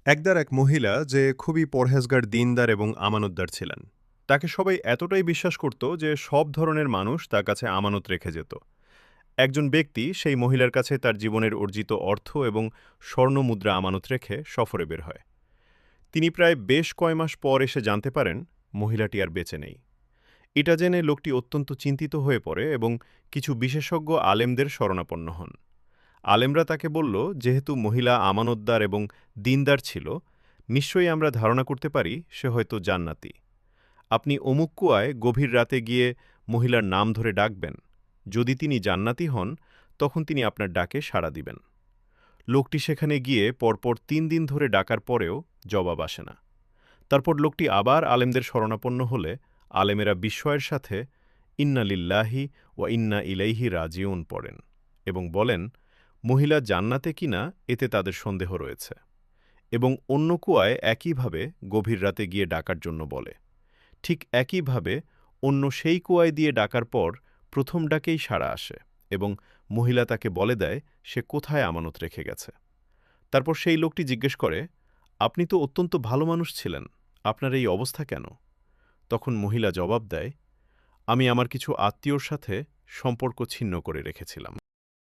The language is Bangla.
একদার এক মহিলা যে খুবই পরহেজগার, দিনদার এবং আমানতদার ছিলেন। তাকে সবাই এতটাই বিশ্বাস করত যে সব ধরনের মানুষ তার কাছে আমানত রেখে যেত। একজন ব্যক্তি সেই মহিলার কাছে তার জীবনের অর্জিত অর্থ এবং স্বর্ণ মুদ্রা আমানত রেখে সফরে বের হয়। তিনি প্রায় বেশ কয় মাস পর এসে জানতে পারেন মহিলাটি আর বেঁচে নেই। এটা জেনে লোকটি অত্যন্ত চিন্তিত হয়ে পড়ে এবং কিছু বিশেষজ্ঞ আলেমদের শরণাপন্ন হন। আলেমরা তাকে বলল, যেহেতু মহিলা আমানতদার এবং দিনদার ছিল, নিশ্চয়ই আমরা ধারণা করতে পারি সে হয়তো জান্নাতি। আপনি অমুক কুয়ায় গভীর রাতে গিয়ে মহিলার নাম ধরে ডাকবেন। যদি তিনি জান্নাতি হন, তখন তিনি আপনার ডাকে সাড়া দিবেন। লোকটি সেখানে গিয়ে পরপর ৩ দিন ধরে ডাকার পরেও জবাব আসে না। তারপর লোকটি আবার আলেমদের শরণাপন্ন হলে আলেমেরা বিস্ময়ের সাথে ইন্না লিল্লাহি ওয়া ইন্না ইলাইহি রাজিউন পড়েন এবং বলেন, মহিলা জান্নাতে কিনা এতে তাদের সন্দেহ রয়েছে, এবং অন্য কুয়ায় একইভাবে গভীর রাতে গিয়ে ডাকার জন্য বলে। ঠিক একইভাবে অন্য সেই কুয়ায় দিয়ে ডাকার পর প্রথম ডাকেই সাড়া আসে এবং মহিলা তাকে বলে দেয় সে কোথায় আমানত রেখে গেছে। তারপর সেই লোকটি জিজ্ঞেস করে, আপনি তো অত্যন্ত ভালো মানুষ ছিলেন, আপনার এই অবস্থা কেন? তখন মহিলা জবাব দেয়, আমি আমার কিছু আত্মীয়র সাথে সম্পর্ক ছিন্ন করে রেখেছিলাম।